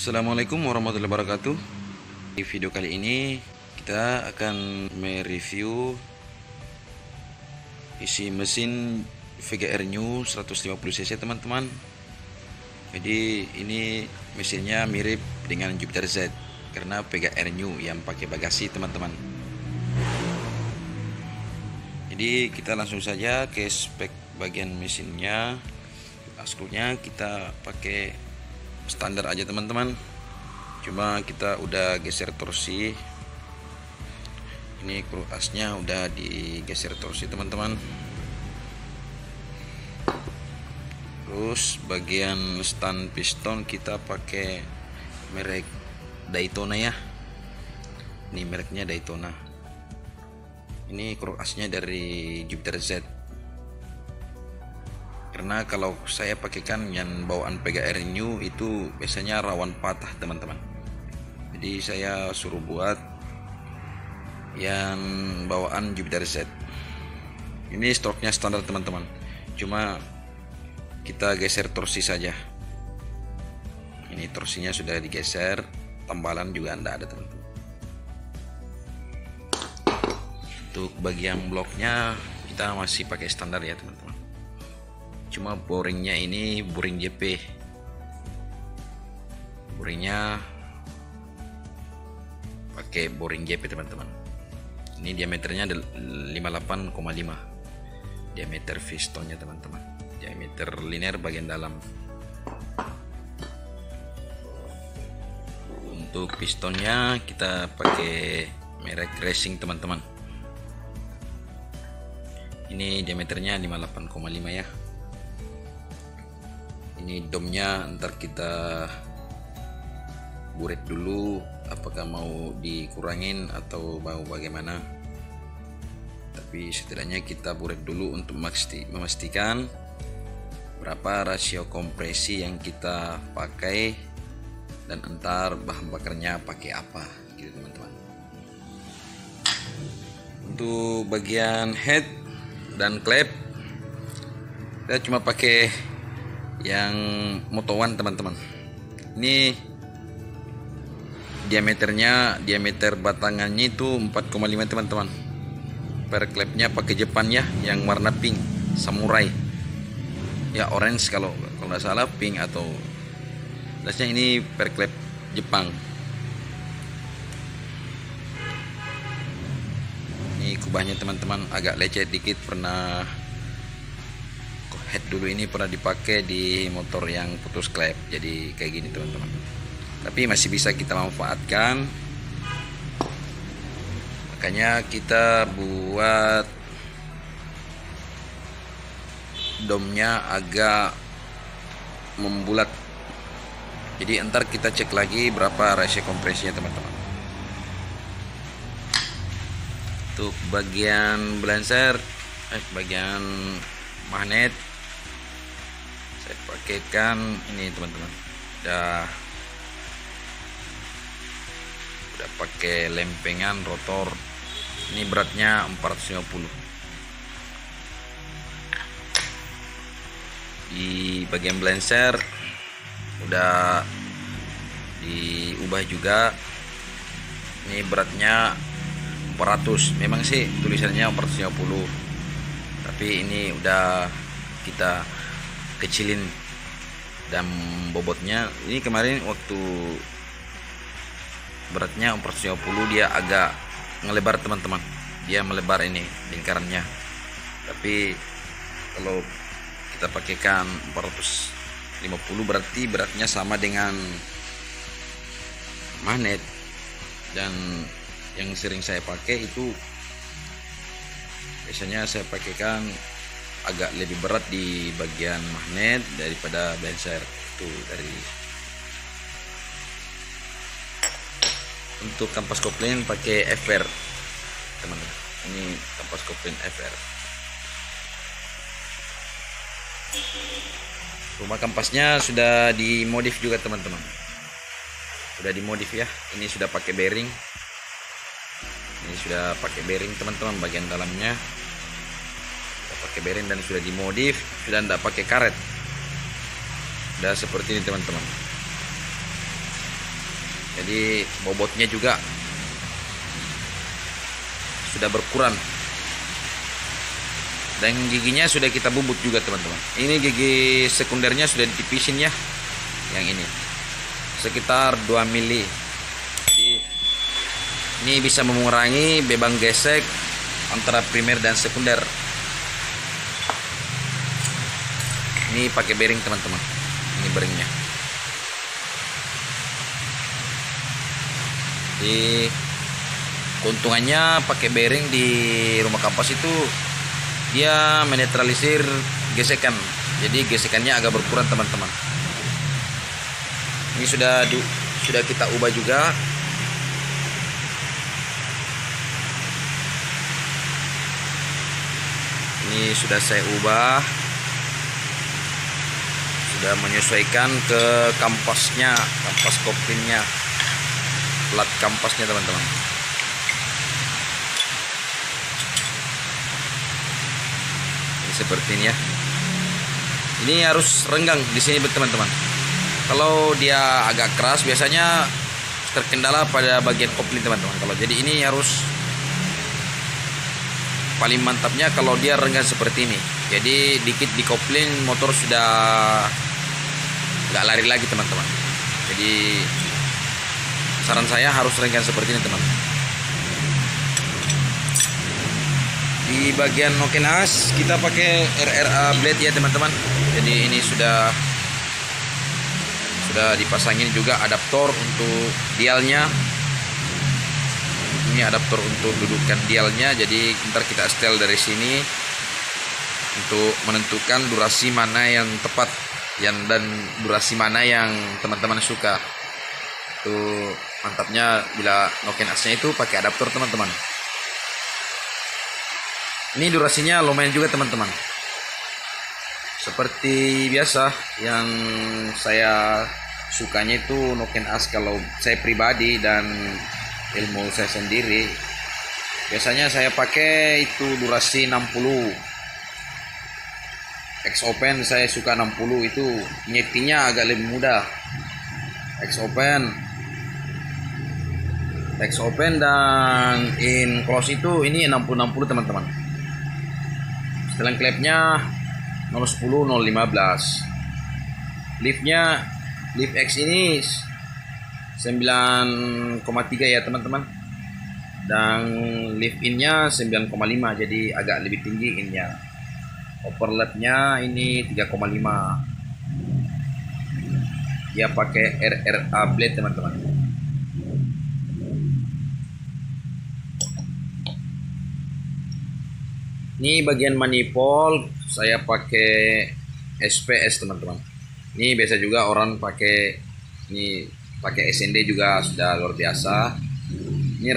Assalamualaikum warahmatullahi wabarakatuh. Di video kali ini kita akan mereview isi mesin VGR New 150cc teman-teman. Jadi ini mesinnya mirip dengan Jupiter Z karena VGR New yang pakai bagasi teman-teman. Jadi kita langsung saja ke spek bagian mesinnya. Aslunya kita pakai standar aja teman-teman, cuma kita udah geser torsi. Ini kru asnya udah digeser torsi teman-teman. Terus bagian stand piston kita pakai merek Daytona ya. Ini mereknya Daytona. Ini kru asnya dari Jupiter Z. Karena kalau saya pakaikan yang bawaan VGR New itu biasanya rawan patah teman-teman. Jadi saya suruh buat yang bawaan Jupiter Z. Ini stoknya standar teman-teman. Cuma kita geser torsi saja. Ini torsinya sudah digeser, tambalan juga tidak ada teman-teman. Untuk bagian bloknya kita masih pakai standar ya teman-teman. Cuma boringnya ini boring JP. Boringnya pakai boring JP teman-teman. Ini diameternya 58,5. Diameter pistonnya teman-teman. Diameter linear bagian dalam. Untuk pistonnya kita pakai merek Racing teman-teman. Ini diameternya 58,5 ya. Ini domnya ntar kita buret dulu apakah mau dikurangin atau mau bagaimana, tapi setidaknya kita buret dulu untuk memastikan berapa rasio kompresi yang kita pakai dan entar bahan bakarnya pakai apa gitu teman-teman. Untuk bagian head dan klep kita cuma pakai yang Moto One teman-teman. Ini diameter batangannya itu 4,5 teman-teman. Per klepnya pakai Jepang ya, yang warna pink samurai ya, orange kalau nggak salah, pink atau jelasnya ini per klep Jepang. Ini kubahnya teman-teman agak lecet dikit, pernah head dulu ini pernah dipakai di motor yang putus klep, jadi kayak gini teman-teman. Tapi masih bisa kita manfaatkan, makanya kita buat domnya agak membulat. Jadi ntar kita cek lagi berapa rasio kompresinya teman-teman. Untuk bagian balancer, bagian magnet saya pakaikan ini teman-teman. Udah pakai lempengan rotor. Ini beratnya 450. Di bagian balancer udah diubah juga. Ini beratnya 400. Memang sih tulisannya 450, tapi ini udah kita kecilin dan bobotnya. Ini kemarin waktu beratnya 450 dia agak ngelebar teman-teman, dia melebar ini lingkarannya. Tapi kalau kita pakaikan 450 berarti beratnya sama dengan magnet. Dan yang sering saya pakai itu biasanya saya pakaikan agak lebih berat di bagian magnet daripada balancer itu. Dari untuk kampas kopling pakai FR teman-teman. Ini kampas kopling FR. Rumah kampasnya sudah dimodif juga teman-teman. Sudah dimodif ya. Ini sudah pakai bearing. Ini sudah pakai bearing teman-teman, bagian dalamnya sudah pakai bearing dan sudah dimodif, sudah tidak pakai karet. Sudah seperti ini teman-teman. Jadi bobotnya juga sudah berkurang. Dan giginya sudah kita bubut juga teman-teman. Ini gigi sekundernya sudah ditipisin ya. Yang ini sekitar 2 mili. Jadi ini bisa mengurangi beban gesek antara primer dan sekunder. Ini pakai bearing teman-teman. Ini bearingnya. Jadi keuntungannya pakai bearing di rumah kampas itu dia menetralisir gesekan, jadi gesekannya agak berkurang teman-teman. Ini sudah kita ubah juga. Ini sudah saya ubah, sudah menyesuaikan ke kampasnya, kampas koplinnya, plat kampasnya teman-teman. Seperti ini ya. Ini harus renggang di sini teman-teman. Kalau dia agak keras biasanya terkendala pada bagian kopling teman-teman. Kalau jadi ini harus paling mantapnya kalau dia renggang seperti ini. Jadi dikit di kopling motor sudah nggak lari lagi teman-teman. Jadi saran saya harus renggang seperti ini teman. Di bagian noken as kita pakai RRA blade ya teman-teman. Jadi ini sudah dipasangin juga adaptor untuk dialnya. Ini adaptor untuk dudukan dialnya. Jadi ntar kita setel dari sini untuk menentukan durasi mana yang tepat dan durasi mana yang teman-teman suka. Itu mantapnya bila noken asnya itu pakai adaptor teman-teman. Ini durasinya lumayan juga teman-teman. Seperti biasa yang saya sukanya itu noken as kalau saya pribadi dan ilmu saya sendiri. Biasanya saya pakai itu durasi 60. X open saya suka 60, itu nyetingnya agak lebih mudah. X open dan in close itu ini 60-60 teman-teman. Setelan klepnya 010 015. Liftnya lift X ini 9,3 ya teman-teman. Dan lift innya 9,5, jadi agak lebih tinggi innya. Overlapnya ini 3,5. Dia pakai RRA blade teman-teman. Ini bagian manifold saya pakai SPS teman-teman. Ini biasa juga orang pakai SND juga sudah luar biasa. Ini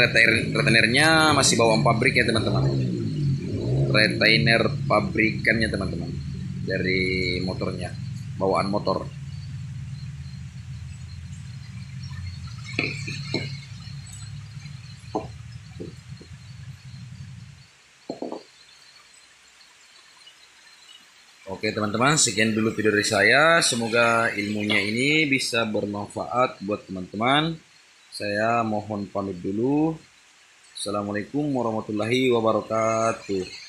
retainernya masih bawaan pabrik ya teman-teman. Retainer pabrikannya teman-teman dari motornya, bawaan motor. Oke teman-teman, sekian dulu video dari saya. Semoga ilmunya ini bisa bermanfaat buat teman-teman. Saya mohon pamit dulu. Assalamualaikum warahmatullahi wabarakatuh.